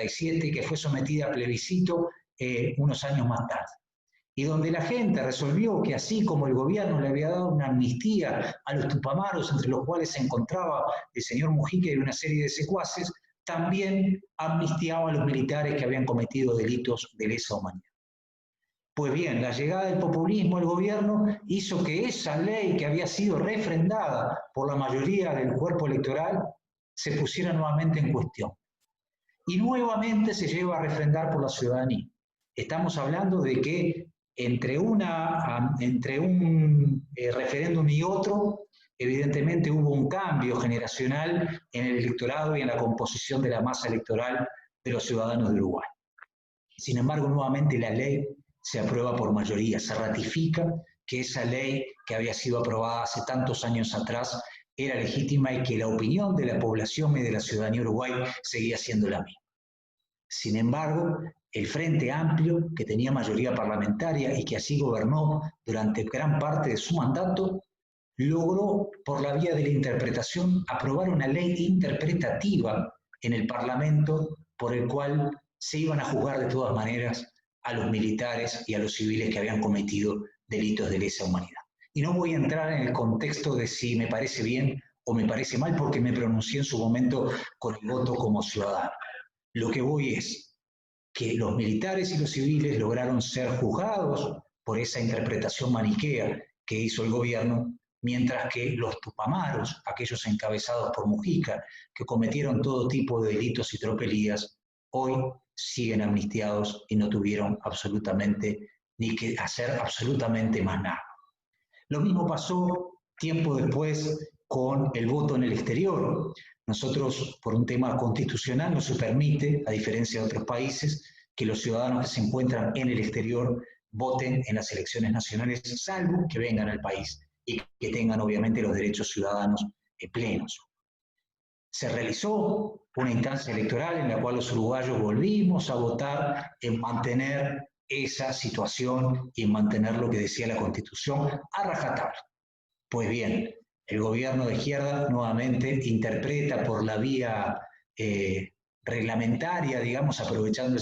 1987, que fue sometida a plebiscito unos años más tarde. Y donde la gente resolvió que así como el gobierno le había dado una amnistía a los tupamaros, entre los cuales se encontraba el señor Mujica y una serie de secuaces, también amnistiaba a los militares que habían cometido delitos de lesa humanidad. Pues bien, la llegada del populismo al gobierno hizo que esa ley que había sido refrendada por la mayoría del cuerpo electoral se pusiera nuevamente en cuestión. Y nuevamente se lleva a refrendar por la ciudadanía. Estamos hablando de que entre un referéndum y otro, evidentemente hubo un cambio generacional en el electorado y en la composición de la masa electoral de los ciudadanos de Uruguay. Sin embargo, nuevamente la ley se aprueba por mayoría, se ratifica que esa ley que había sido aprobada hace tantos años atrás era legítima y que la opinión de la población y de la ciudadanía uruguaya seguía siendo la misma. Sin embargo, el Frente Amplio, que tenía mayoría parlamentaria y que así gobernó durante gran parte de su mandato, logró, por la vía de la interpretación, aprobar una ley interpretativa en el Parlamento por el cual se iban a juzgar de todas maneras a los militares y a los civiles que habían cometido delitos de lesa humanidad. Y no voy a entrar en el contexto de si me parece bien o me parece mal, porque me pronuncié en su momento con el voto como ciudadano. Lo que voy es que los militares y los civiles lograron ser juzgados por esa interpretación maniquea que hizo el gobierno, mientras que los tupamaros, aquellos encabezados por Mujica, que cometieron todo tipo de delitos y tropelías, hoy siguen amnistiados y no tuvieron absolutamente ni que hacer absolutamente más nada. Lo mismo pasó tiempo después con el voto en el exterior. Nosotros, por un tema constitucional, no se permite, a diferencia de otros países, que los ciudadanos que se encuentran en el exterior voten en las elecciones nacionales, salvo que vengan al país y que tengan obviamente los derechos ciudadanos plenos. Se realizó una instancia electoral en la cual los uruguayos volvimos a votar en mantener esa situación y en mantener lo que decía la Constitución a rajatabla. Pues bien, el gobierno de izquierda nuevamente interpreta por la vía reglamentaria, digamos, aprovechando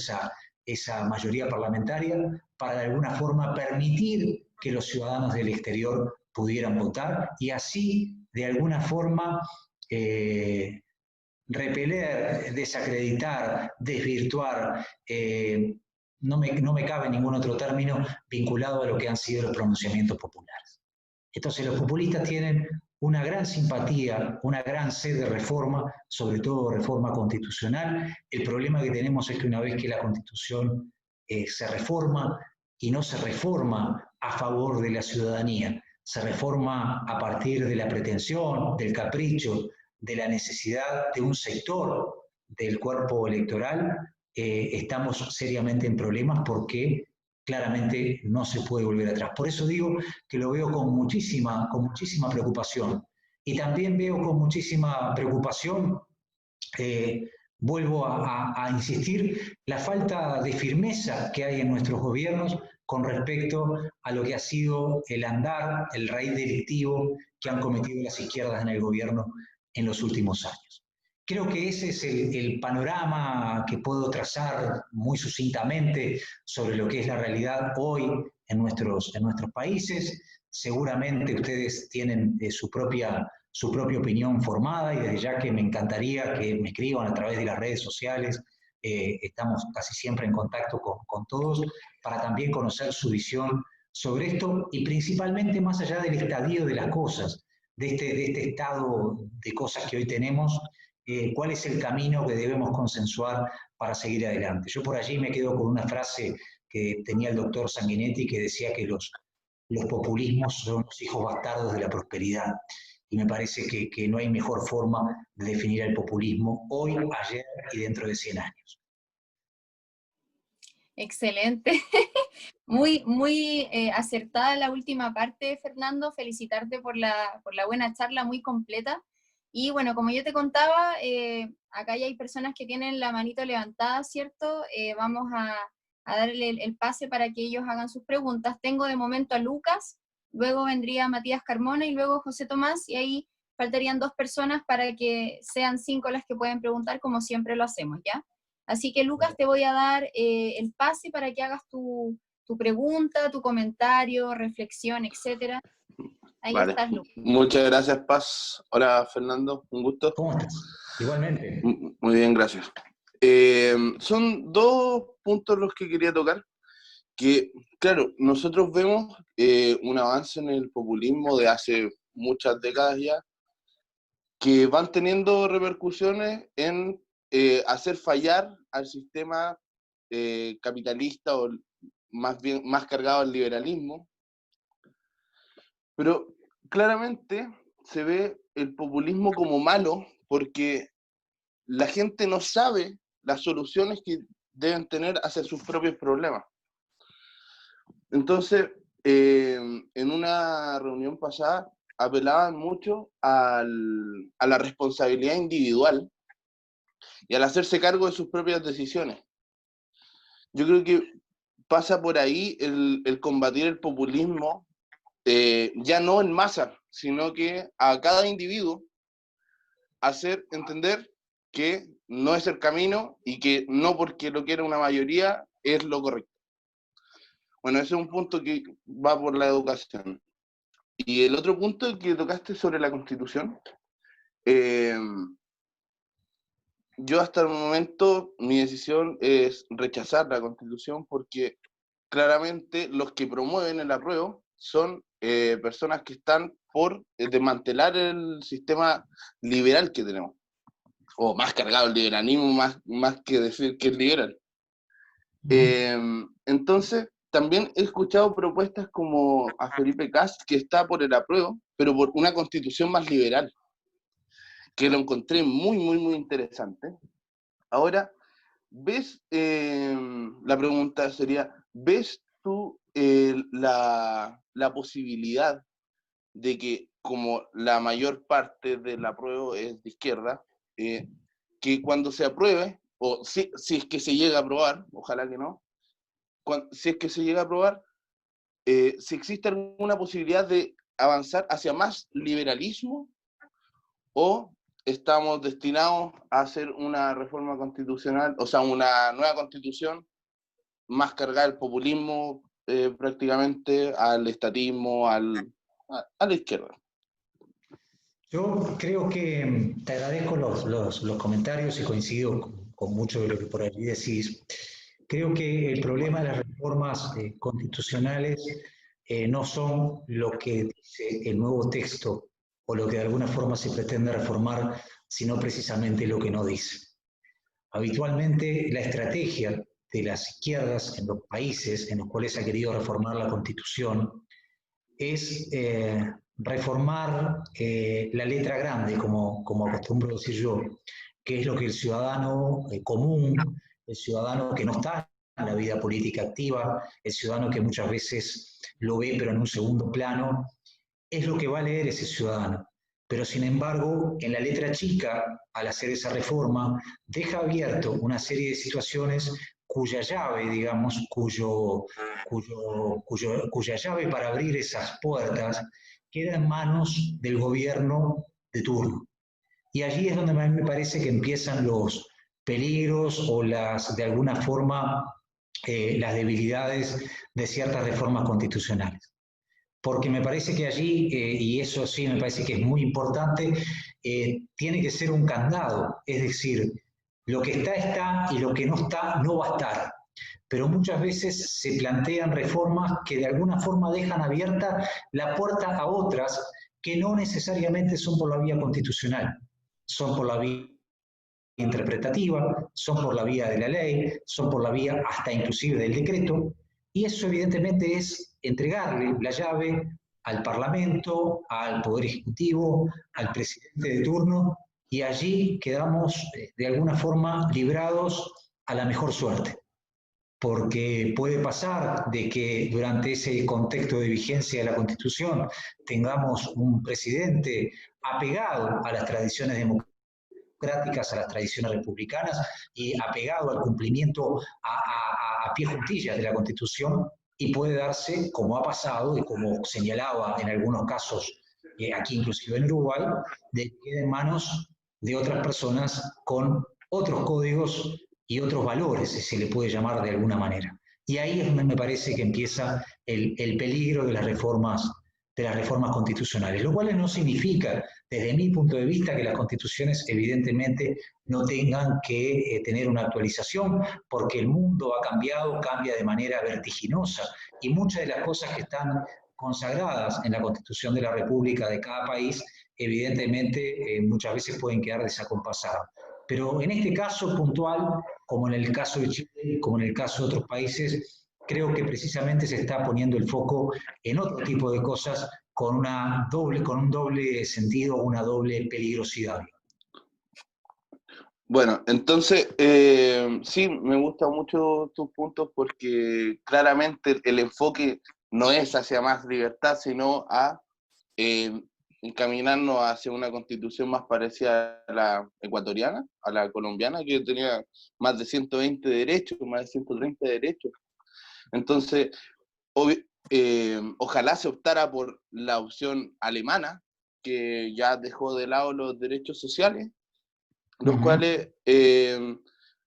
esa mayoría parlamentaria, para de alguna forma permitir que los ciudadanos del exterior pudieran votar y así, de alguna forma, repeler, desacreditar, desvirtuar, no me cabe ningún otro término vinculado a lo que han sido los pronunciamientos populares. Entonces los populistas tienen una gran simpatía, una gran sed de reforma, sobre todo reforma constitucional. El problema que tenemos es que una vez que la Constitución se reforma, y no se reforma a favor de la ciudadanía, se reforma a partir de la pretensión, del capricho, de la necesidad de un sector del cuerpo electoral, estamos seriamente en problemas porque claramente no se puede volver atrás. Por eso digo que lo veo con muchísima preocupación. Y también veo con muchísima preocupación, vuelvo a insistir, la falta de firmeza que hay en nuestros gobiernos con respecto a lo que ha sido el andar, el raíz delictivo que han cometido las izquierdas en el gobierno en los últimos años. Creo que ese es el panorama que puedo trazar muy sucintamente sobre lo que es la realidad hoy en nuestros países. Seguramente ustedes tienen su propia opinión formada y desde ya que me encantaría que me escriban a través de las redes sociales. Estamos casi siempre en contacto con todos para también conocer su visión sobre esto y principalmente más allá del estadio de las cosas, de este estado de cosas que hoy tenemos, cuál es el camino que debemos consensuar para seguir adelante. Yo por allí me quedo con una frase que tenía el doctor Sanguinetti que decía que los populismos son los hijos bastardos de la prosperidad. Y me parece que no hay mejor forma de definir el populismo hoy, ayer y dentro de 100 años. Excelente. Muy acertada la última parte, Fernando. Felicitarte por la buena charla, muy completa. Y bueno, como yo te contaba, acá ya hay personas que tienen la manito levantada, ¿cierto? Vamos a darle el pase para que ellos hagan sus preguntas. Tengo de momento a Lucas, luego vendría Matías Carmona y luego José Tomás, y ahí faltarían 2 personas para que sean 5 las que pueden preguntar, como siempre lo hacemos, ¿ya? Así que Lucas, te voy a dar el pase para que hagas tu pregunta, tu comentario, reflexión, etcétera. Ahí Vale. estás, Lucas. Muchas gracias, Paz. Hola, Fernando, un gusto. ¿Cómo estás? Igualmente. Muy bien, gracias. Son dos puntos los que quería tocar, que, claro, nosotros vemos un avance en el populismo de hace muchas décadas ya, que van teniendo repercusiones en hacer fallar al sistema capitalista o más bien más cargado al liberalismo, pero claramente se ve el populismo como malo porque la gente no sabe las soluciones que deben tener hacia sus propios problemas. Entonces, en una reunión pasada apelaban mucho a la responsabilidad individual y al hacerse cargo de sus propias decisiones. Yo creo que pasa por ahí el combatir el populismo, ya no en masa, sino que a cada individuo hacer entender que no es el camino y que no porque lo quiera una mayoría es lo correcto. Bueno, ese es un punto que va por la educación. Y el otro punto que tocaste sobre la Constitución, yo hasta el momento mi decisión es rechazar la Constitución porque claramente los que promueven el apruebo son personas que están por desmantelar el sistema liberal que tenemos, o más cargado el liberalismo, más que decir que es liberal. Entonces, también he escuchado propuestas como a Felipe Kast, que está por el apruebo, pero por una constitución más liberal, que lo encontré muy, muy, muy interesante. Ahora, ¿ves, la pregunta sería, ¿ves tú la posibilidad de que, como la mayor parte del apruebo es de izquierda, que cuando se apruebe, o si es que se llega a aprobar, ojalá que no, si es que se llega a aprobar, si existe alguna posibilidad de avanzar hacia más liberalismo o estamos destinados a hacer una reforma constitucional, o sea, una nueva constitución más cargada al populismo, prácticamente al estatismo, a la izquierda. Yo creo que te agradezco los comentarios y coincido con mucho de lo que por allí decís. Creo que el problema de las reformas constitucionales no son lo que dice el nuevo texto o lo que de alguna forma se pretende reformar, sino precisamente lo que no dice. Habitualmente la estrategia de las izquierdas en los países en los cuales se ha querido reformar la Constitución es reformar la letra grande, como acostumbro decir yo, que es lo que el ciudadano común, el ciudadano que no está en la vida política activa, el ciudadano que muchas veces lo ve pero en un segundo plano, es lo que va a leer ese ciudadano. Pero sin embargo, en la letra chica, al hacer esa reforma, deja abierto una serie de situaciones cuya llave, digamos, cuya llave para abrir esas puertas queda en manos del gobierno de turno. Y allí es donde a mí me parece que empiezan los peligros o de alguna forma, las debilidades de ciertas reformas constitucionales. Porque me parece que allí, y eso sí me parece que es muy importante, tiene que ser un candado, es decir, lo que está y lo que no está no va a estar. Pero muchas veces se plantean reformas que de alguna forma dejan abierta la puerta a otras que no necesariamente son por la vía constitucional, son por la vía interpretativa, son por la vía de la ley, son por la vía hasta inclusive del decreto, y eso evidentemente es entregarle la llave al Parlamento, al Poder Ejecutivo, al presidente de turno, y allí quedamos de alguna forma librados a la mejor suerte. Porque puede pasar de que durante ese contexto de vigencia de la Constitución tengamos un presidente apegado a las tradiciones democráticas, a las tradiciones republicanas y apegado al cumplimiento a pie juntillas de la Constitución, y puede darse, como ha pasado y como señalaba en algunos casos, aquí inclusive en Uruguay, de que quede en manos de otras personas con otros códigos y otros valores, si se le puede llamar de alguna manera. Y ahí me parece que empieza el peligro de las reformas constitucionales, lo cual no significa, desde mi punto de vista, que las constituciones evidentemente no tengan que tener una actualización, porque el mundo ha cambiado, cambia de manera vertiginosa, y muchas de las cosas que están consagradas en la Constitución de la República de cada país, evidentemente muchas veces pueden quedar desacompasadas. Pero en este caso puntual, como en el caso de Chile, como en el caso de otros países, creo que precisamente se está poniendo el foco en otro tipo de cosas con un doble sentido, una doble peligrosidad. Bueno, entonces, sí, me gustan mucho tus puntos porque claramente el enfoque no es hacia más libertad, sino a encaminarnos hacia una constitución más parecida a la ecuatoriana, a la colombiana, que tenía más de 120 derechos, más de 130 derechos. Entonces, ojalá se optara por la opción alemana, que ya dejó de lado los derechos sociales, los cuales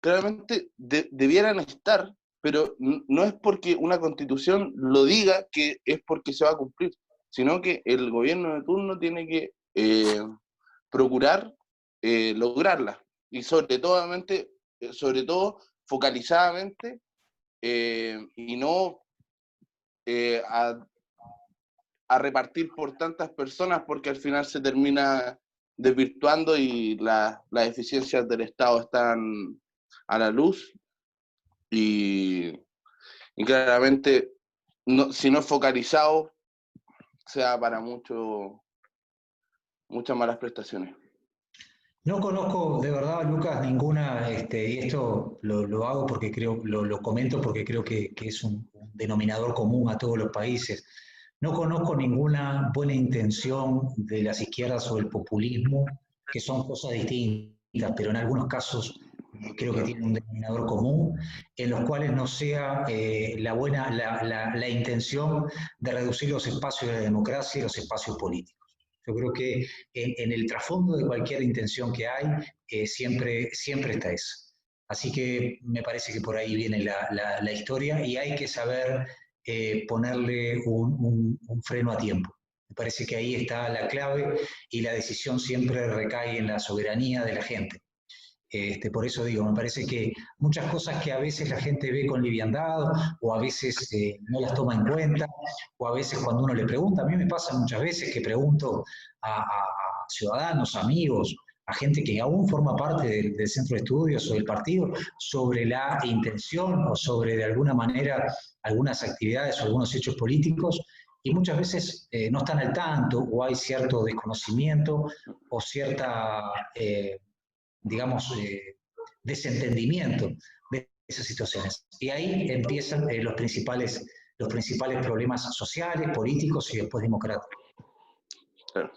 claramente debieran estar, pero no es porque una constitución lo diga que es porque se va a cumplir, sino que el gobierno de turno tiene que procurar lograrla, y sobre todo focalizadamente, y no a repartir por tantas personas, porque al final se termina desvirtuando y las eficiencias del Estado están a la luz, y claramente si no es focalizado, sea para muchas malas prestaciones. No conozco de verdad, Lucas, ninguna, y esto lo hago porque creo, lo comento porque creo que es un denominador común a todos los países. No conozco ninguna buena intención de las izquierdas o el populismo, que son cosas distintas, pero en algunos casos creo que tienen un denominador común, en los cuales no sea la intención de reducir los espacios de la democracia y los espacios políticos. Yo creo que en el trasfondo de cualquier intención que hay, siempre está eso. Así que me parece que por ahí viene la historia y hay que saber ponerle un freno a tiempo. Me parece que ahí está la clave y la decisión siempre recae en la soberanía de la gente. Por eso digo, me parece que muchas cosas que a veces la gente ve con liviandad o a veces no las toma en cuenta, o a veces cuando uno le pregunta, a mí me pasa muchas veces que pregunto a ciudadanos, amigos, a gente que aún forma parte del centro de estudios o del partido, sobre la intención o sobre de alguna manera algunas actividades o algunos hechos políticos, y muchas veces no están al tanto o hay cierto desconocimiento o cierta digamos, desentendimiento de esas situaciones. Y ahí empiezan los principales problemas sociales, políticos y después democráticos. Claro.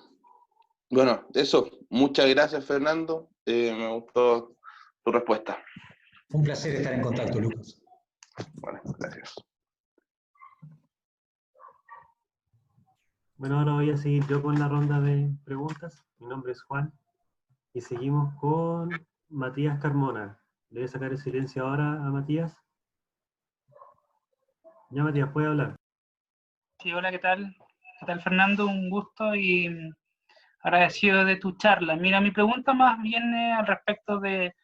Bueno, eso. Muchas gracias, Fernando. Me gustó tu respuesta. Un placer estar en contacto, Lucas. Bueno, gracias. Bueno, ahora voy a seguir yo con la ronda de preguntas. Mi nombre es Juan. Y seguimos con Matías Carmona. Le voy a sacar el silencio ahora a Matías. Ya, Matías, puede hablar. Sí, hola, ¿qué tal? ¿Qué tal, Fernando? Un gusto y agradecido de tu charla. Mira, mi pregunta más viene al respecto de,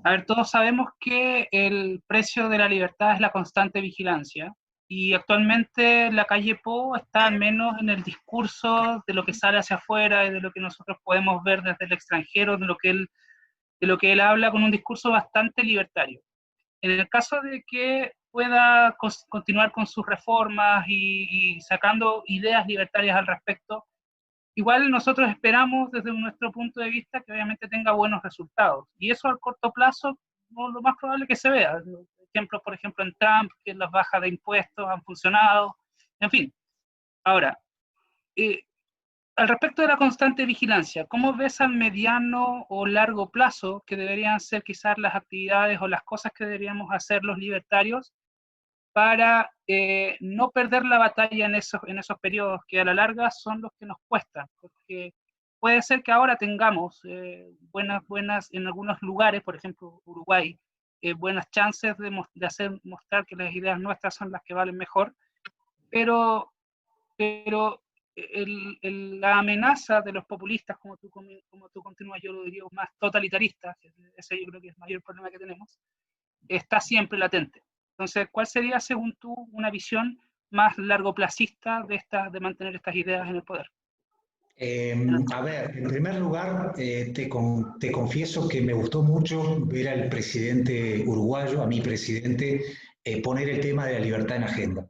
a ver, todos sabemos que el precio de la libertad es la constante vigilancia, y actualmente la calle Pou está al menos en el discurso de lo que sale hacia afuera y de lo que nosotros podemos ver desde el extranjero, de lo que él habla, con un discurso bastante libertario. En el caso de que pueda continuar con sus reformas y sacando ideas libertarias al respecto, igual nosotros esperamos desde nuestro punto de vista que obviamente tenga buenos resultados. Y eso al corto plazo, no, lo más probable que se vea. Ejemplos, por ejemplo, en Trump, que las bajas de impuestos han funcionado. En fin. Ahora, al respecto de la constante vigilancia, ¿cómo ves a mediano o largo plazo que deberían ser quizás las actividades o las cosas que deberíamos hacer los libertarios para no perder la batalla en esos periodos que a la larga son los que nos cuestan? Porque puede ser que ahora tengamos buenas en algunos lugares, por ejemplo Uruguay, buenas chances de hacer mostrar que las ideas nuestras son las que valen mejor, pero la amenaza de los populistas, como tú continúas, yo lo diría más totalitaristas, ese yo creo que es el mayor problema que tenemos, está siempre latente. Entonces, ¿cuál sería, según tú, una visión más largoplacista de mantener estas ideas en el poder? A ver, en primer lugar, te confieso que me gustó mucho ver al presidente uruguayo, a mi presidente, poner el tema de la libertad en agenda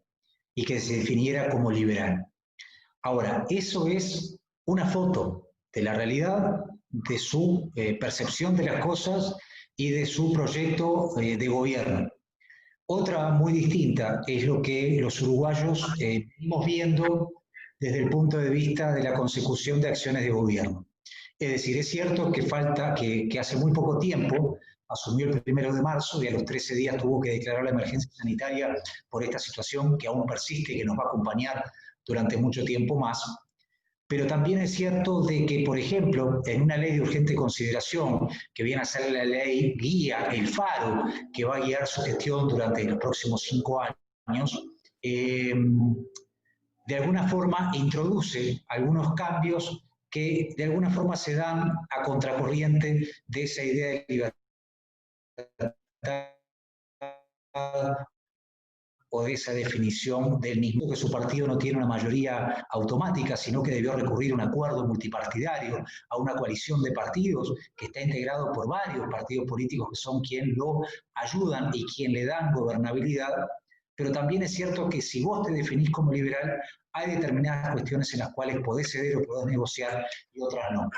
y que se definiera como liberal. Ahora, eso es una foto de la realidad, de su percepción de las cosas y de su proyecto de gobierno. Otra muy distinta es lo que los uruguayos venimos viendo desde el punto de vista de la consecución de acciones de gobierno. Es decir, es cierto que que hace muy poco tiempo asumió el 1 de marzo y a los 13 días tuvo que declarar la emergencia sanitaria por esta situación que aún persiste y que nos va a acompañar durante mucho tiempo más. Pero también es cierto de que, por ejemplo, en una ley de urgente consideración, que viene a ser la ley guía, el faro, que va a guiar su gestión durante los próximos 5 años, de alguna forma introduce algunos cambios que de alguna forma se dan a contracorriente de esa idea de libertad o de esa definición del mismo, que su partido no tiene una mayoría automática, sino que debió recurrir a un acuerdo multipartidario, a una coalición de partidos que está integrado por varios partidos políticos que son quien lo ayudan y quien le dan gobernabilidad. Pero también es cierto que si vos te definís como liberal, hay determinadas cuestiones en las cuales podés ceder o podés negociar y otras no.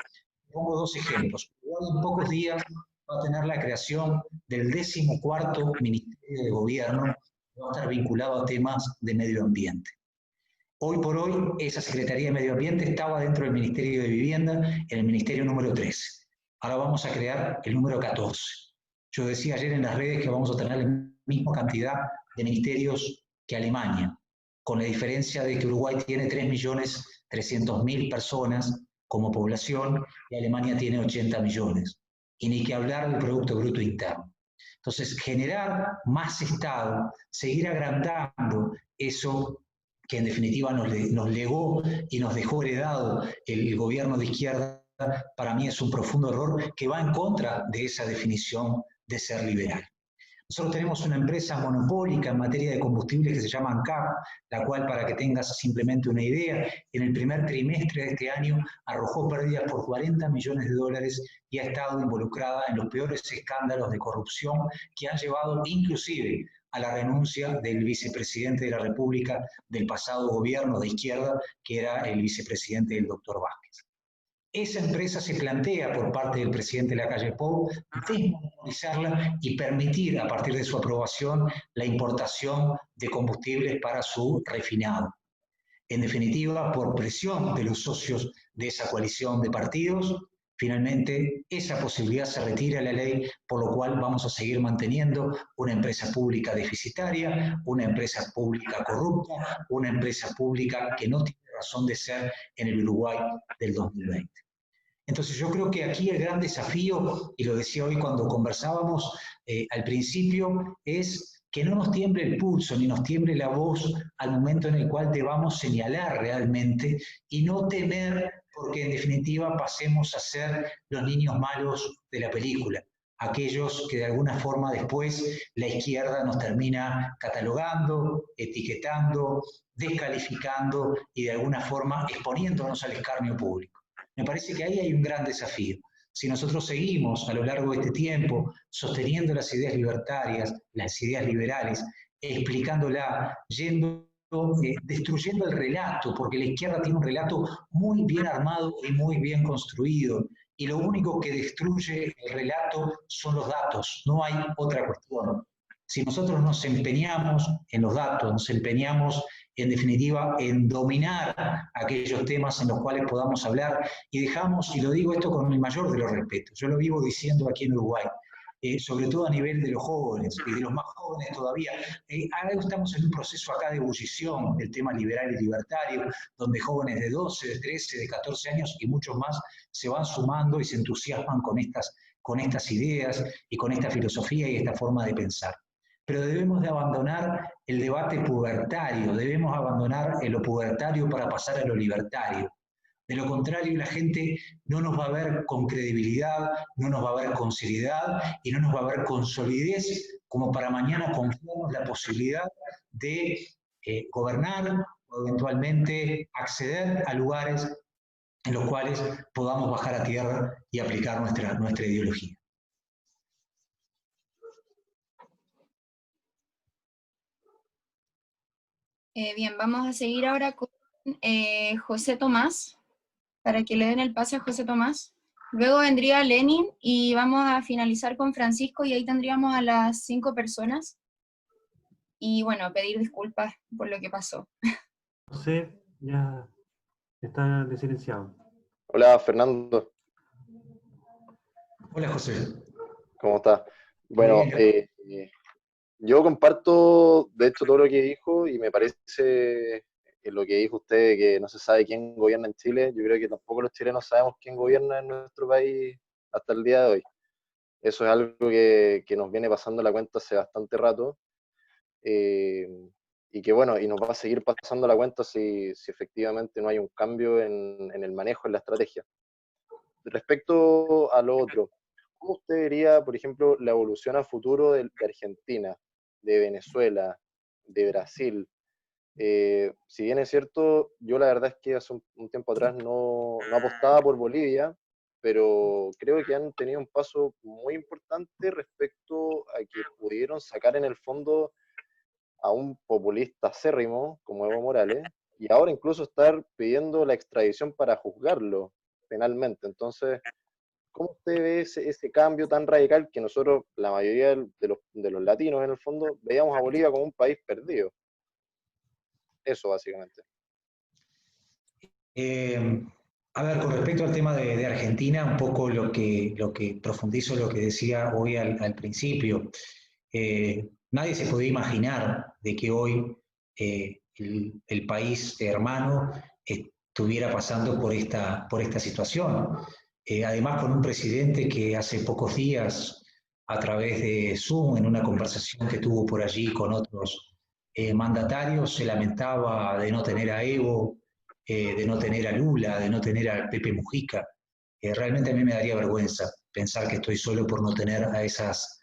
Pongo 2 ejemplos. En pocos días va a tener la creación del 14º Ministerio de Gobierno, que va a estar vinculado a temas de medio ambiente. Hoy por hoy, esa Secretaría de Medio Ambiente estaba dentro del Ministerio de Vivienda, en el Ministerio número 13. Ahora vamos a crear el número 14. Yo decía ayer en las redes que vamos a tener la misma cantidad de ministerios que Alemania, con la diferencia de que Uruguay tiene 3.300.000 personas como población y Alemania tiene 80 millones. Y ni que hablar del Producto Bruto Interno. Entonces, generar más Estado, seguir agrandando eso que en definitiva nos legó y nos dejó heredado el gobierno de izquierda, para mí es un profundo error que va en contra de esa definición de ser liberal. Nosotros tenemos una empresa monopólica en materia de combustibles que se llama ANCAP, la cual, para que tengas simplemente una idea, en el primer trimestre de este año arrojó pérdidas por $40 millones y ha estado involucrada en los peores escándalos de corrupción que han llevado inclusive a la renuncia del vicepresidente de la República del pasado gobierno de izquierda, que era el vicepresidente del doctor Vázquez. Esa empresa se plantea por parte del presidente Lacalle Pou desmonopolizarla y permitir a partir de su aprobación la importación de combustibles para su refinado. En definitiva, por presión de los socios de esa coalición de partidos, finalmente esa posibilidad se retira de la ley, por lo cual vamos a seguir manteniendo una empresa pública deficitaria, una empresa pública corrupta, una empresa pública que no tiene razón de ser en el Uruguay del 2020. Entonces yo creo que aquí el gran desafío, y lo decía hoy cuando conversábamos al principio, es que no nos tiemble el pulso ni nos tiemble la voz al momento en el cual debamos señalar realmente y no temer porque en definitiva pasemos a ser los niños malos de la película, aquellos que de alguna forma después la izquierda nos termina catalogando, etiquetando, descalificando y de alguna forma exponiéndonos al escarnio público. Me parece que ahí hay un gran desafío. Si nosotros seguimos a lo largo de este tiempo sosteniendo las ideas libertarias, las ideas liberales, explicándola, destruyendo el relato, porque la izquierda tiene un relato muy bien armado y muy bien construido, y lo único que destruye el relato son los datos, no hay otra cuestión. Si nosotros nos empeñamos en los datos, nos empeñamos en definitiva en dominar aquellos temas en los cuales podamos hablar y dejamos, y lo digo esto con el mayor de los respetos, yo lo vivo diciendo aquí en Uruguay, sobre todo a nivel de los jóvenes y de los más jóvenes todavía. Ahora estamos en un proceso acá de ebullición del tema liberal y libertario, donde jóvenes de 12, de 13, de 14 años y muchos más se van sumando y se entusiasman con estas ideas y con esta filosofía y esta forma de pensar. Pero debemos de abandonar el debate pubertario, debemos abandonar lo pubertario para pasar a lo libertario. De lo contrario, la gente no nos va a ver con credibilidad, no nos va a ver con seriedad y no nos va a ver con solidez como para mañana confiarnos la posibilidad de gobernar o eventualmente acceder a lugares en los cuales podamos bajar a tierra y aplicar nuestra ideología. Bien, vamos a seguir ahora con José Tomás, para que le den el pase a José Tomás. Luego vendría Lenin y vamos a finalizar con Francisco y ahí tendríamos a las 5 personas. Y bueno, pedir disculpas por lo que pasó. José ya está desilenciado. Hola, Fernando. Hola, José. ¿Cómo estás? Bueno, yo comparto, de hecho, todo lo que dijo y me parece lo que dijo usted, que no se sabe quién gobierna en Chile. Yo creo que tampoco los chilenos sabemos quién gobierna en nuestro país hasta el día de hoy. Eso es algo que nos viene pasando la cuenta hace bastante rato. Y que bueno, y nos va a seguir pasando la cuenta si efectivamente no hay un cambio en el manejo, en la estrategia. Respecto a lo otro, ¿cómo usted vería, por ejemplo, la evolución a futuro de Argentina, de Venezuela, de Brasil? Si bien es cierto, yo la verdad es que hace un tiempo atrás no apostaba por Bolivia, pero creo que han tenido un paso muy importante respecto a que pudieron sacar en el fondo a un populista acérrimo como Evo Morales, y ahora incluso estar pidiendo la extradición para juzgarlo penalmente. Entonces, ¿cómo usted ve ese cambio tan radical que nosotros, la mayoría de los latinos en el fondo, veíamos a Bolivia como un país perdido? Eso básicamente. A ver, con respecto al tema de Argentina, un poco lo que profundizo lo que decía hoy al principio. Nadie se podía imaginar de que hoy el país hermano estuviera pasando por esta situación. Además, con un presidente que hace pocos días, a través de Zoom, en una conversación que tuvo por allí con otros mandatarios, se lamentaba de no tener a Evo, de no tener a Lula, de no tener a Pepe Mujica. Realmente a mí me daría vergüenza pensar que estoy solo por no tener a esas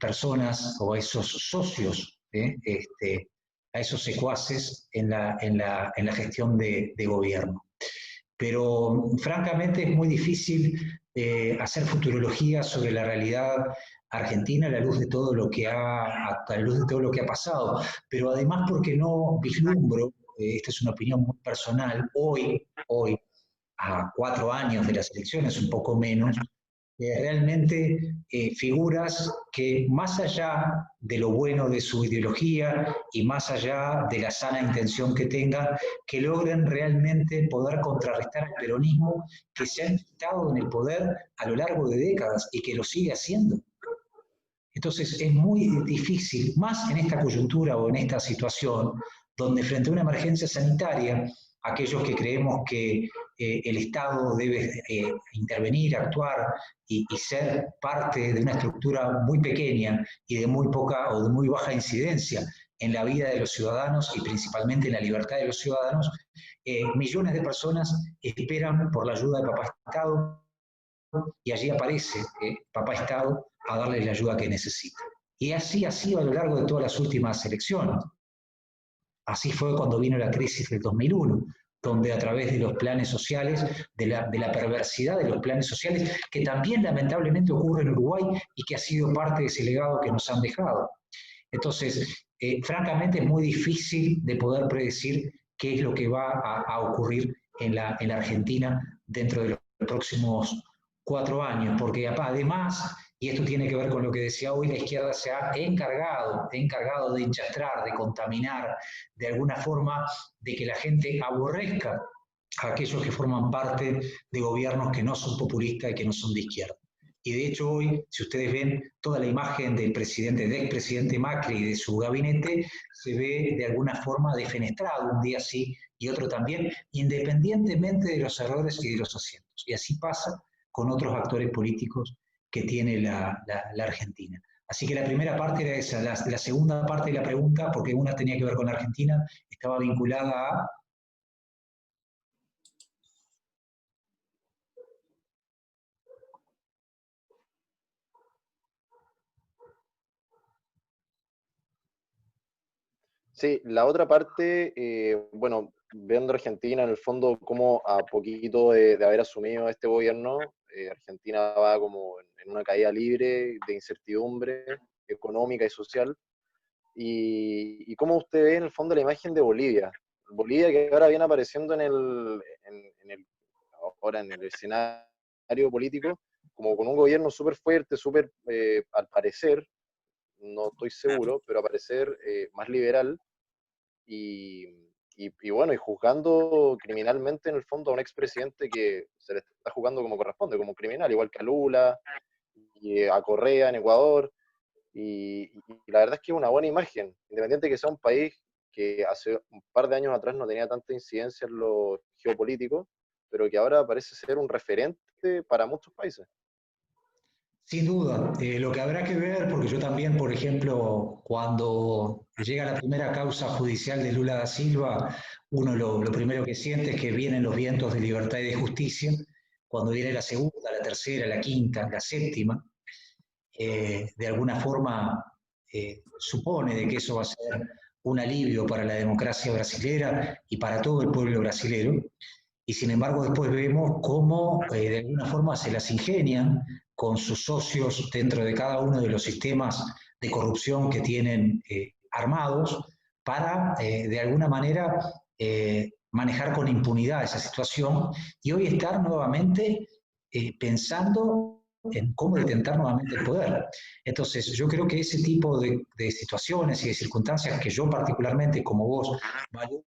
personas o a esos socios, a esos secuaces en la gestión de gobierno. Pero francamente es muy difícil hacer futurología sobre la realidad argentina a la luz de todo lo que ha pasado, pero además porque no vislumbro, esta es una opinión muy personal, hoy, a 4 años de las elecciones, un poco menos, realmente figuras que más allá de lo bueno de su ideología y más allá de la sana intención que tengan, que logren realmente poder contrarrestar el peronismo que se ha estado en el poder a lo largo de décadas y que lo sigue haciendo. Entonces es muy difícil, más en esta coyuntura o en esta situación, donde frente a una emergencia sanitaria, aquellos que creemos que el Estado debe intervenir, actuar y ser parte de una estructura muy pequeña y de muy poca o de muy baja incidencia en la vida de los ciudadanos y principalmente en la libertad de los ciudadanos, millones de personas esperan por la ayuda de Papá Estado y allí aparece Papá Estado a darles la ayuda que necesita. Y así ha sido a lo largo de todas las últimas elecciones. Así fue cuando vino la crisis del 2001, donde a través de los planes sociales, de la perversidad de los planes sociales, que también lamentablemente ocurre en Uruguay y que ha sido parte de ese legado que nos han dejado. Entonces, francamente es muy difícil de poder predecir qué es lo que va a ocurrir en la Argentina dentro de los próximos 4 años, porque además, y esto tiene que ver con lo que decía hoy, la izquierda se ha encargado de enchastrar, de contaminar, de alguna forma, de que la gente aborrezca a aquellos que forman parte de gobiernos que no son populistas y que no son de izquierda. y de hecho hoy, si ustedes ven toda la imagen del expresidente Macri y de su gabinete, se ve de alguna forma defenestrado, un día sí y otro también, independientemente de los errores y de los aciertos. Y así pasa con otros actores políticos que tiene la Argentina. Así que la primera parte era esa. La segunda parte de la pregunta, porque una tenía que ver con la Argentina, estaba vinculada a... Sí, la otra parte, bueno, viendo Argentina, en el fondo, como a poquito de haber asumido este gobierno, Argentina va como en una caída libre de incertidumbre económica y social. Y cómo usted ve en el fondo la imagen de Bolivia. Bolivia que ahora viene apareciendo ahora en el escenario político, como con un gobierno súper fuerte, súper, al parecer, no estoy seguro, pero al parecer más liberal, y bueno, y juzgando criminalmente en el fondo a un expresidente que se le está juzgando como corresponde, como criminal, igual que a Lula, y a Correa en Ecuador, y la verdad es que es una buena imagen, independiente de que sea un país que hace un par de años atrás no tenía tanta incidencia en lo geopolítico, pero que ahora parece ser un referente para muchos países. Sin duda, lo que habrá que ver, porque yo también, por ejemplo, cuando llega la primera causa judicial de Lula da Silva, uno lo primero que siente es que vienen los vientos de libertad y de justicia. Cuando viene la segunda, la tercera, la quinta, la séptima, de alguna forma supone de que eso va a ser un alivio para la democracia brasilera y para todo el pueblo brasilero. Y sin embargo después vemos cómo de alguna forma se las ingenian con sus socios dentro de cada uno de los sistemas de corrupción que tienen armados para de alguna manera manejar con impunidad esa situación y hoy estar nuevamente pensando en cómo detentar nuevamente el poder. Entonces, yo creo que ese tipo de situaciones y de circunstancias que yo particularmente, como vos, valoro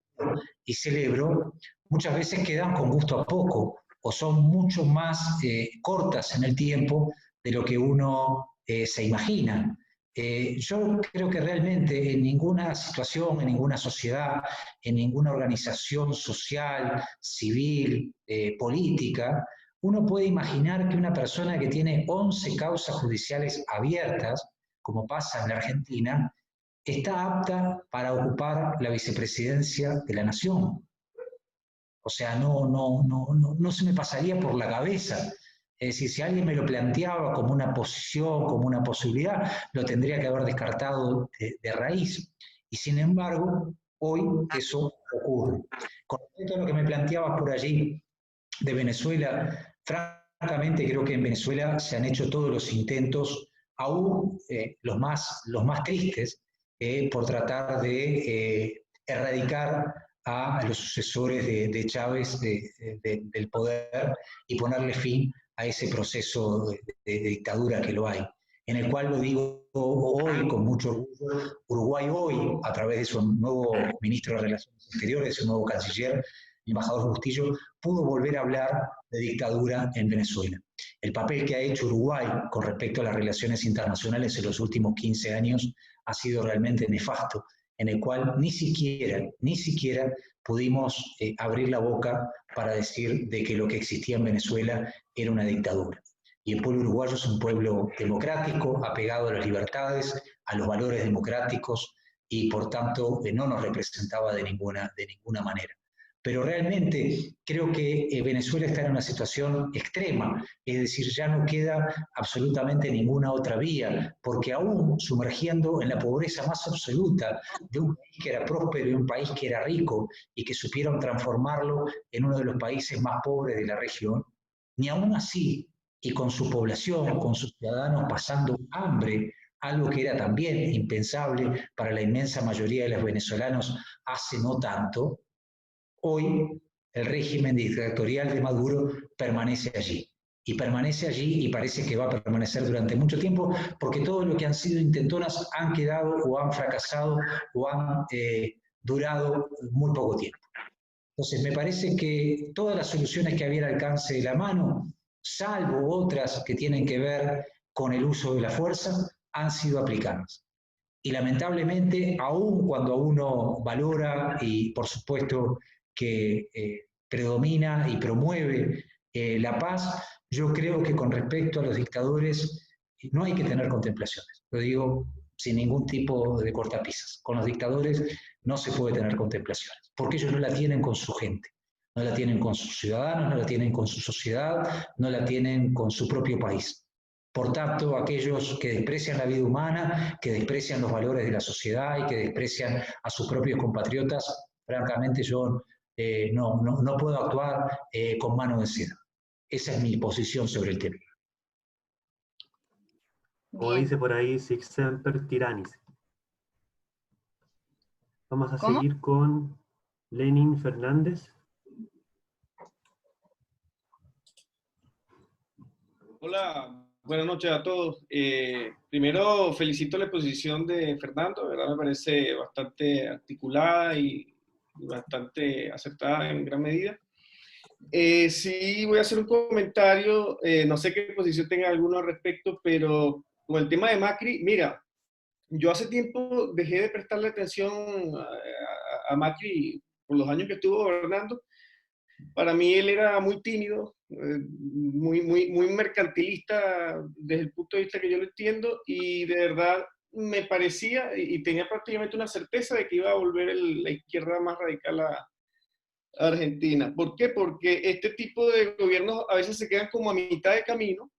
y celebro, muchas veces quedan con gusto a poco o son mucho más cortas en el tiempo de lo que uno se imagina. Yo creo que realmente en ninguna situación, en ninguna sociedad, en ninguna organización social, civil, política, uno puede imaginar que una persona que tiene 11 causas judiciales abiertas, como pasa en la Argentina, está apta para ocupar la vicepresidencia de la nación. O sea, no se me pasaría por la cabeza. Es decir, si alguien me lo planteaba como una posición, como una posibilidad, lo tendría que haber descartado de raíz. Y sin embargo, hoy eso ocurre. Con respecto a lo que me planteabas por allí de Venezuela, francamente creo que en Venezuela se han hecho todos los intentos, aún los más tristes, por tratar de erradicar a los sucesores de Chávez del poder y ponerle fin a ese proceso de dictadura que lo hay, en el cual, lo digo hoy con mucho orgullo, Uruguay hoy, a través de su nuevo ministro de Relaciones Exteriores, su nuevo canciller, el embajador Bustillo, pudo volver a hablar de dictadura en Venezuela. El papel que ha hecho Uruguay con respecto a las relaciones internacionales en los últimos 15 años ha sido realmente nefasto, en el cual ni siquiera pudimos abrir la boca para decir de que lo que existía en Venezuela era una dictadura. Y el pueblo uruguayo es un pueblo democrático, apegado a las libertades, a los valores democráticos, y por tanto no nos representaba de ninguna manera. Pero realmente creo que Venezuela está en una situación extrema, es decir, ya no queda absolutamente ninguna otra vía, porque aún sumergiendo en la pobreza más absoluta de un país que era próspero y un país que era rico y que supieron transformarlo en uno de los países más pobres de la región, ni aún así, y con su población, con sus ciudadanos pasando hambre, algo que era también impensable para la inmensa mayoría de los venezolanos hace no tanto, hoy el régimen dictatorial de Maduro permanece allí. Y permanece allí y parece que va a permanecer durante mucho tiempo porque todo lo que han sido intentonas han quedado o han fracasado o han durado muy poco tiempo. Entonces me parece que todas las soluciones que había al alcance de la mano salvo otras que tienen que ver con el uso de la fuerza, han sido aplicadas. Y lamentablemente, aun cuando uno valora y por supuesto que predomina y promueve la paz, yo creo que con respecto a los dictadores no hay que tener contemplaciones. Lo digo sin ningún tipo de cortapisas. Con los dictadores no se puede tener contemplaciones, porque ellos no la tienen con su gente, no la tienen con sus ciudadanos, no la tienen con su sociedad, no la tienen con su propio país. Por tanto, aquellos que desprecian la vida humana, que desprecian los valores de la sociedad y que desprecian a sus propios compatriotas, francamente yo no puedo actuar con mano de seda. Esa es mi posición sobre el tema. Como dice por ahí, Sic Semper Tyrannis. Vamos a seguir con Lenin Fernández. Hola, buenas noches a todos. Primero felicito la exposición de Fernando, ¿verdad? Me parece bastante articulada y bastante acertada en gran medida. Sí, voy a hacer un comentario, no sé qué posición tenga alguno al respecto, pero con el tema de Macri, mira, yo hace tiempo dejé de prestarle atención a Macri por los años que estuvo gobernando. Para mí él era muy tímido, muy mercantilista desde el punto de vista que yo lo entiendo, y de verdad me parecía y tenía prácticamente una certeza de que iba a volver la izquierda más radical a Argentina. ¿Por qué? Porque este tipo de gobiernos a veces se quedan como a mitad de camino,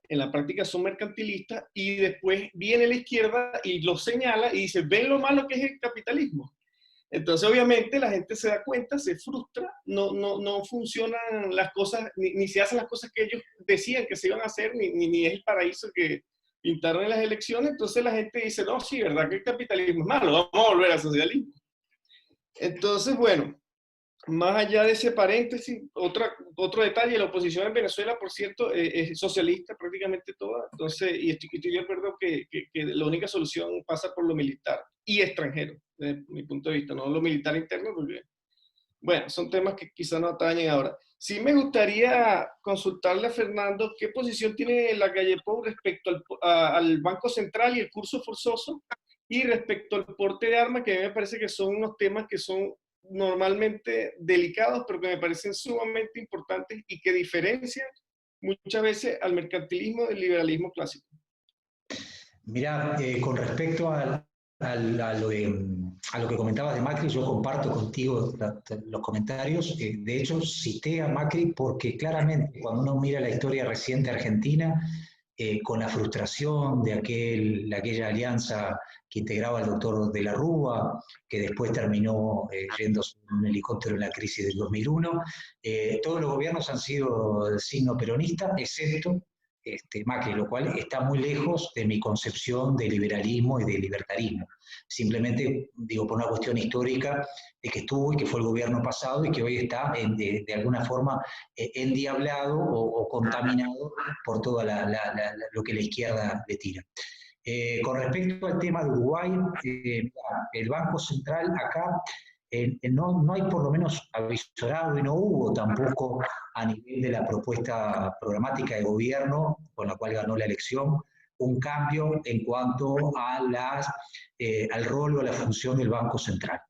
en la práctica son mercantilistas, y después viene la izquierda y los señala y dice, ven lo malo que es el capitalismo. Entonces, obviamente, la gente se da cuenta, se frustra, no funcionan las cosas, ni se hacen las cosas que ellos decían que se iban a hacer, ni es el paraíso que pintaron en las elecciones. Entonces la gente dice, no, sí, verdad que el capitalismo es malo, vamos a volver al socialismo. Entonces, bueno, más allá de ese paréntesis, otro detalle, la oposición en Venezuela, por cierto, es socialista prácticamente toda, entonces, y estoy de acuerdo que la única solución pasa por lo militar y extranjero, desde mi punto de vista, no lo militar interno, porque, bueno, son temas que quizás no atañen ahora. Sí me gustaría consultarle a Fernando qué posición tiene la Calle Pou respecto al Banco Central y el curso forzoso, y respecto al porte de armas, que a mí me parece que son unos temas que son normalmente delicados, pero que me parecen sumamente importantes y que diferencian muchas veces al mercantilismo del liberalismo clásico. Mirá, con respecto a lo que comentabas de Macri, yo comparto contigo los comentarios. De hecho, cité a Macri porque claramente cuando uno mira la historia reciente argentina, con la frustración de aquella alianza que integraba al doctor de la Rúa, que después terminó yéndose en un helicóptero en la crisis del 2001. Todos los gobiernos han sido del signo peronista, excepto Macri, lo cual está muy lejos de mi concepción de liberalismo y de libertarismo. Simplemente digo por una cuestión histórica de que estuvo y que fue el gobierno pasado y que hoy está de alguna forma endiablado o contaminado por todo lo que la izquierda le tira. Con respecto al tema de Uruguay, el Banco Central acá no hay por lo menos avisorado y no hubo tampoco a nivel de la propuesta programática de gobierno con la cual ganó la elección un cambio en cuanto a al rol o a la función del Banco Central.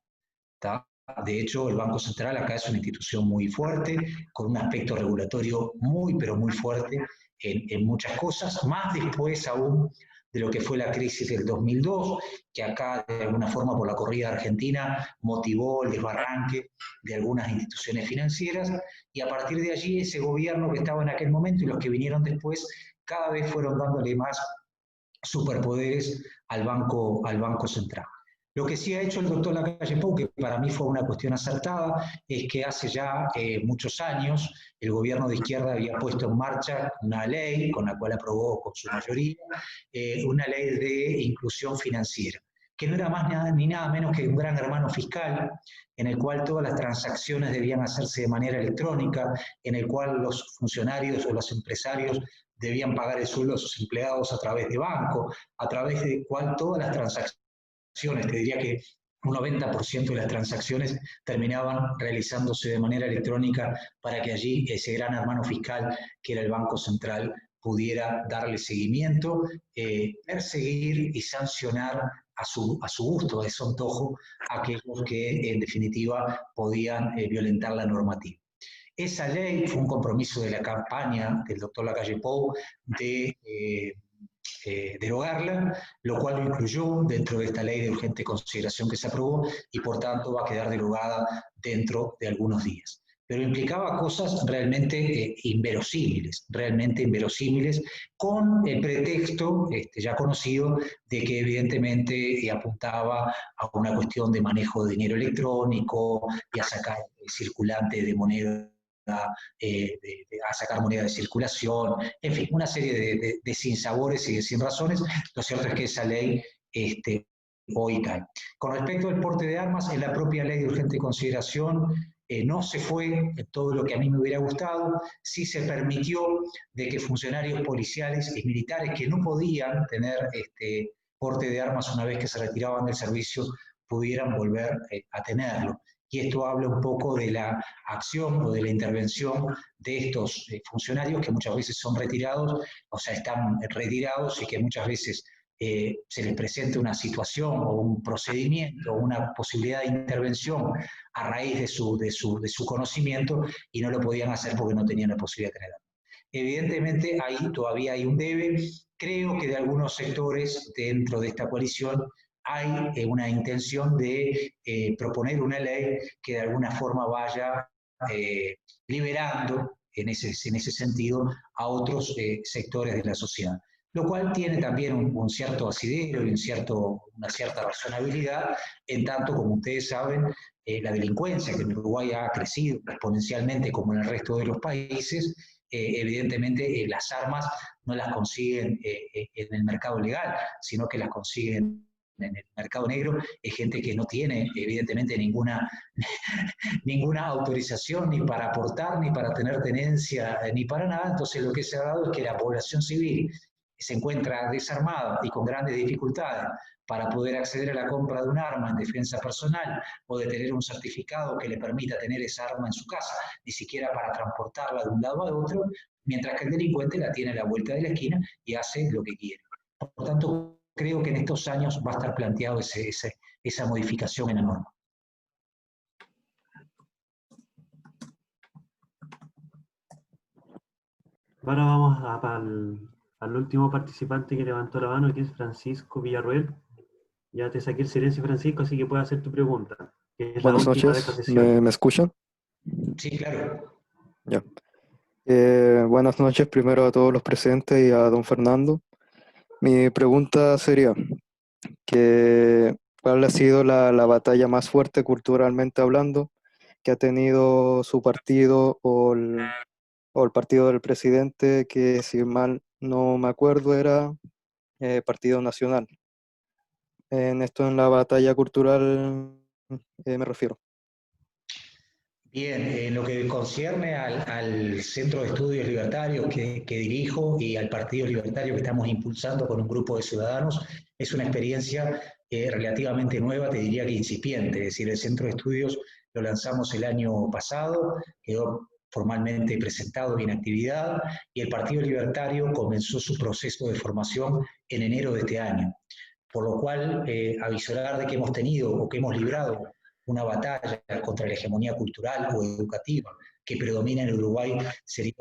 ¿Tá? De hecho, el Banco Central acá es una institución muy fuerte, con un aspecto regulatorio muy, pero muy fuerte en muchas cosas, más después aún de lo que fue la crisis del 2002, que acá de alguna forma por la corrida argentina motivó el desbarranque de algunas instituciones financieras, y a partir de allí ese gobierno que estaba en aquel momento y los que vinieron después cada vez fueron dándole más superpoderes al Banco Central. Lo que sí ha hecho el doctor Lacalle Pou, que para mí fue una cuestión acertada, es que hace ya muchos años el gobierno de izquierda había puesto en marcha una ley, con la cual aprobó con su mayoría, una ley de inclusión financiera, que no era más ni nada menos que un gran hermano fiscal, en el cual todas las transacciones debían hacerse de manera electrónica, en el cual los funcionarios o los empresarios debían pagar el sueldo a sus empleados a través de banco, a través de cual todas las transacciones, te diría que un 90% de las transacciones terminaban realizándose de manera electrónica para que allí ese gran hermano fiscal, que era el Banco Central, pudiera darle seguimiento, perseguir y sancionar a su gusto, a su antojo, a aquellos que en definitiva podían violentar la normativa. Esa ley fue un compromiso de la campaña del doctor Lacalle Pou de derogarla, lo cual lo incluyó dentro de esta ley de urgente consideración que se aprobó y por tanto va a quedar derogada dentro de algunos días. Pero implicaba cosas realmente inverosímiles, con el pretexto ya conocido de que evidentemente apuntaba a una cuestión de manejo de dinero electrónico y a sacar circulante de moneda, a sacar moneda de circulación, en fin, una serie de sinsabores y de sinrazones. Lo cierto es que esa ley hoy cae. Con respecto al porte de armas, en la propia ley de urgente consideración no se fue todo lo que a mí me hubiera gustado, sí se permitió de que funcionarios policiales y militares que no podían tener porte de armas una vez que se retiraban del servicio pudieran volver a tenerlo. Y esto habla un poco de la acción o de la intervención de estos funcionarios que muchas veces son retirados, o sea, están retirados y que muchas veces se les presenta una situación o un procedimiento o una posibilidad de intervención a raíz de su conocimiento y no lo podían hacer porque no tenían la posibilidad de tenerlo. Evidentemente ahí todavía hay un debe. Creo que de algunos sectores dentro de esta coalición hay una intención de proponer una ley que de alguna forma vaya liberando en ese sentido a otros sectores de la sociedad, lo cual tiene también un cierto asidero y una cierta razonabilidad, en tanto, como ustedes saben, la delincuencia que en Uruguay ha crecido exponencialmente como en el resto de los países, evidentemente las armas no las consiguen en el mercado legal, sino que las consiguen en el mercado negro. Es gente que no tiene evidentemente ninguna autorización ni para aportar, ni para tener tenencia, ni para nada. Entonces lo que se ha dado es que la población civil se encuentra desarmada y con grandes dificultades para poder acceder a la compra de un arma en defensa personal o de tener un certificado que le permita tener esa arma en su casa, ni siquiera para transportarla de un lado a otro, mientras que el delincuente la tiene a la vuelta de la esquina y hace lo que quiere. Por tanto, creo que en estos años va a estar planteado esa modificación en la norma. Ahora vamos al último participante que levantó la mano, que es Francisco Villarroel. Ya te saqué el silencio, Francisco, así que puedes hacer tu pregunta. Que es Buenas noches, ¿me escuchan? Sí, claro. Ya. Buenas noches primero a todos los presentes y a don Fernando. Mi pregunta sería ¿cuál ha sido la batalla más fuerte culturalmente hablando que ha tenido su partido o el partido del presidente, que si mal no me acuerdo era Partido Nacional? En la batalla cultural me refiero. Bien, en lo que concierne al Centro de Estudios Libertarios que dirijo y al Partido Libertario que estamos impulsando con un grupo de ciudadanos, es una experiencia relativamente nueva, te diría que incipiente. Es decir, el Centro de Estudios lo lanzamos el año pasado, quedó formalmente presentado y en actividad, y el Partido Libertario comenzó su proceso de formación en enero de este año. Por lo cual, avisorar de que hemos tenido o que hemos librado una batalla contra la hegemonía cultural o educativa que predomina en Uruguay sería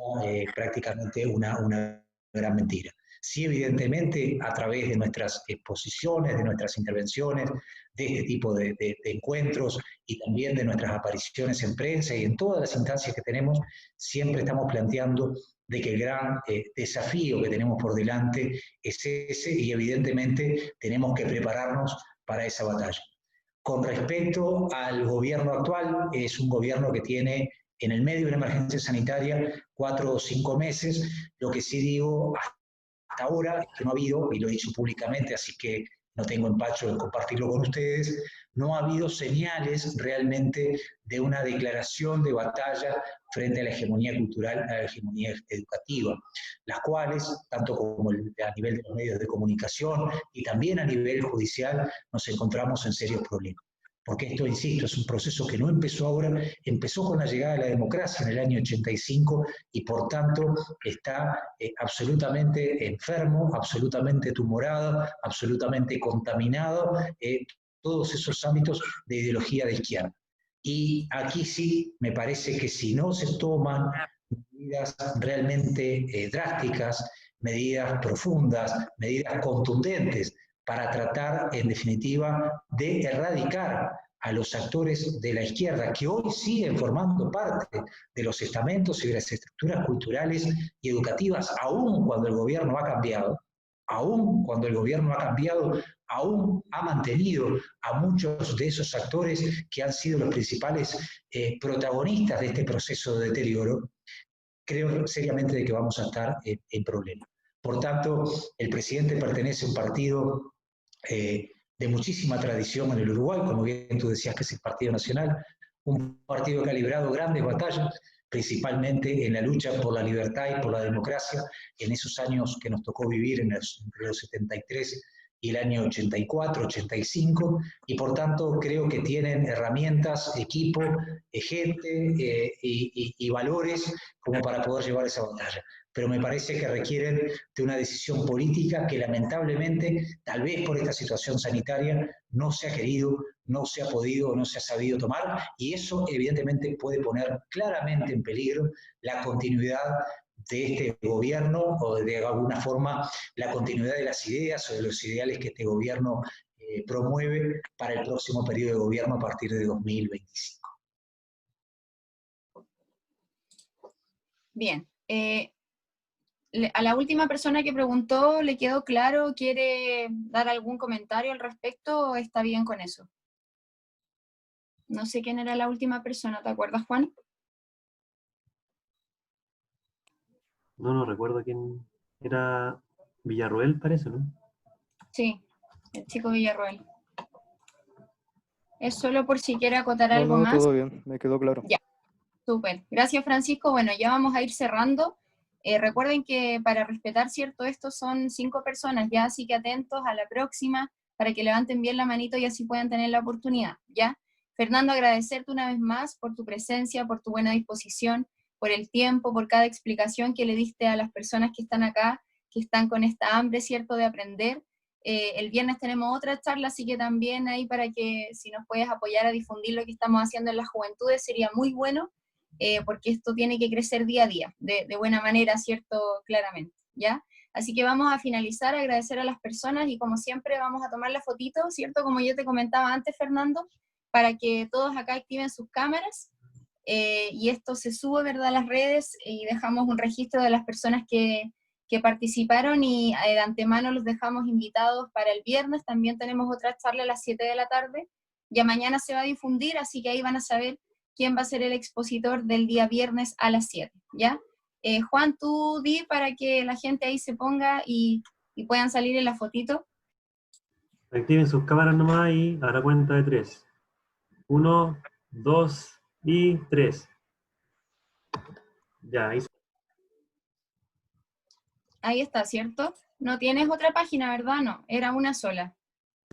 prácticamente una gran mentira. Sí, evidentemente, a través de nuestras exposiciones, de nuestras intervenciones, de este tipo de encuentros y también de nuestras apariciones en prensa y en todas las instancias que tenemos, siempre estamos planteando de que el gran desafío que tenemos por delante es ese y evidentemente tenemos que prepararnos para esa batalla. Con respecto al gobierno actual, es un gobierno que tiene en el medio de una emergencia sanitaria 4 o 5 meses. Lo que sí digo hasta ahora es que no ha habido, y lo he dicho públicamente, así que no tengo empacho en compartirlo con ustedes, no ha habido señales realmente de una declaración de batalla frente a la hegemonía cultural, a la hegemonía educativa, las cuales, tanto como a nivel de los medios de comunicación y también a nivel judicial, nos encontramos en serios problemas. porque esto, insisto, es un proceso que no empezó ahora, empezó con la llegada de la democracia en el año 85 y por tanto está absolutamente enfermo, absolutamente tumorado, absolutamente contaminado, todos esos ámbitos de ideología de izquierda. Y aquí sí me parece que si no se toman medidas realmente drásticas, medidas profundas, medidas contundentes, para tratar, en definitiva, de erradicar a los actores de la izquierda que hoy siguen formando parte de los estamentos y de las estructuras culturales y educativas, aún cuando el gobierno ha cambiado, aún cuando el gobierno ha cambiado, aún ha mantenido a muchos de esos actores que han sido los principales protagonistas de este proceso de deterioro, creo seriamente de que vamos a estar en problemas. Por tanto, el presidente pertenece a un partido de muchísima tradición en el Uruguay, como bien tú decías que es el Partido Nacional, un partido que ha librado grandes batallas, principalmente en la lucha por la libertad y por la democracia, en esos años que nos tocó vivir entre los 73 y el año 84, 85, y por tanto creo que tienen herramientas, equipo, gente y valores como para poder llevar esa batalla. Pero me parece que requieren de una decisión política que lamentablemente, tal vez por esta situación sanitaria, no se ha querido, no se ha podido, no se ha sabido tomar, y eso evidentemente puede poner claramente en peligro la continuidad de este gobierno o de alguna forma la continuidad de las ideas o de los ideales que este gobierno promueve para el próximo periodo de gobierno a partir de 2025. Bien. A la última persona que preguntó, ¿le quedó claro? ¿Quiere dar algún comentario al respecto o está bien con eso? No sé quién era la última persona, ¿te acuerdas, Juan? No recuerdo quién era. Villarroel, parece, ¿no? Sí, el chico Villarroel. Es solo por si quiere acotar algo No, más. todo bien, me quedó claro. Ya, súper. Gracias, Francisco. Bueno, ya vamos a ir cerrando. Recuerden que para respetar, ¿cierto? Estos son 5 personas, ya, así que atentos a la próxima para que levanten bien la manito y así puedan tener la oportunidad, ¿ya? Fernando, agradecerte una vez más por tu presencia, por tu buena disposición, por el tiempo, por cada explicación que le diste a las personas que están acá, que están con esta hambre, ¿cierto?, de aprender. El viernes tenemos otra charla, así que también ahí para que si nos puedes apoyar a difundir lo que estamos haciendo en las juventudes sería muy bueno. Porque esto tiene que crecer día a día, de buena manera, ¿cierto? Claramente, ¿ya? Así que vamos a finalizar, agradecer a las personas y como siempre vamos a tomar la fotito, ¿cierto? Como yo te comentaba antes, Fernando, para que todos acá activen sus cámaras y esto se sube, ¿verdad?, a las redes y dejamos un registro de las personas que participaron y de antemano los dejamos invitados para el viernes. También tenemos otra charla a las 7 de la tarde, ya mañana se va a difundir, así que ahí van a saber quién va a ser el expositor del día viernes a las 7, ¿ya? Juan, tú di para que la gente ahí se ponga y puedan salir en la fotito. Activen sus cámaras nomás y a la cuenta de 3. 1, 2 y 3. Ya, ahí. Ahí está, ¿cierto? No tienes otra página, ¿verdad? No, era una sola.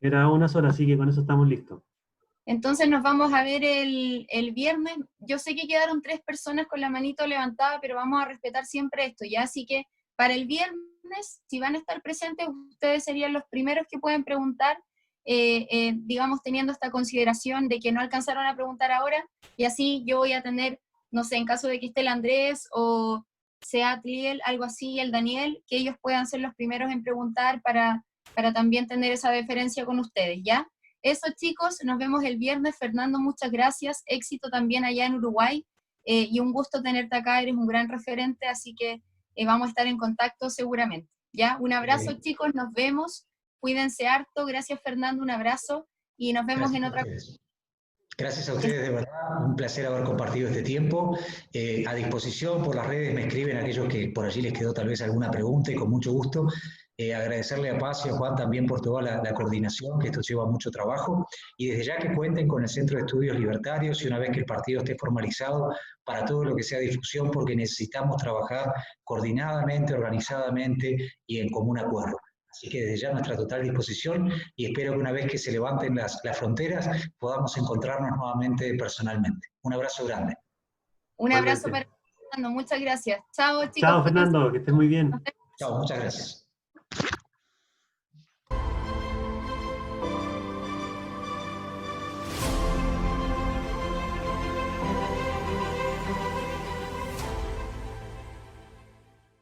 Era una sola, así que con eso estamos listos. Entonces nos vamos a ver el viernes. Yo sé que quedaron 3 personas con la manito levantada, pero vamos a respetar siempre esto, ¿ya? Así que para el viernes, si van a estar presentes, ustedes serían los primeros que pueden preguntar, digamos, teniendo esta consideración de que no alcanzaron a preguntar ahora, y así yo voy a tener, no sé, en caso de que esté el Andrés o sea Tliel, algo así, el Daniel, que ellos puedan ser los primeros en preguntar para también tener esa deferencia con ustedes, ¿ya? Eso, chicos, nos vemos el viernes. Fernando, muchas gracias, éxito también allá en Uruguay, y un gusto tenerte acá, eres un gran referente, así que vamos a estar en contacto seguramente, ¿ya? Un abrazo, chicos, nos vemos, cuídense harto, gracias Fernando, un abrazo, y nos vemos en otra... Gracias a ustedes, de verdad, un placer haber compartido este tiempo. A disposición por las redes, me escriben aquellos que por allí les quedó tal vez alguna pregunta y con mucho gusto. Agradecerle a Paz y a Juan también por toda la coordinación, que esto lleva mucho trabajo, y desde ya que cuenten con el Centro de Estudios Libertarios y una vez que el partido esté formalizado para todo lo que sea difusión, porque necesitamos trabajar coordinadamente, organizadamente y en común acuerdo. Así que desde ya nuestra total disposición y espero que una vez que se levanten las fronteras podamos encontrarnos nuevamente personalmente. Un abrazo grande. Un abrazo Igualmente. para Fernando, muchas gracias. Chao, chicos. Chao, Fernando, que estés muy bien. Chao, muchas gracias.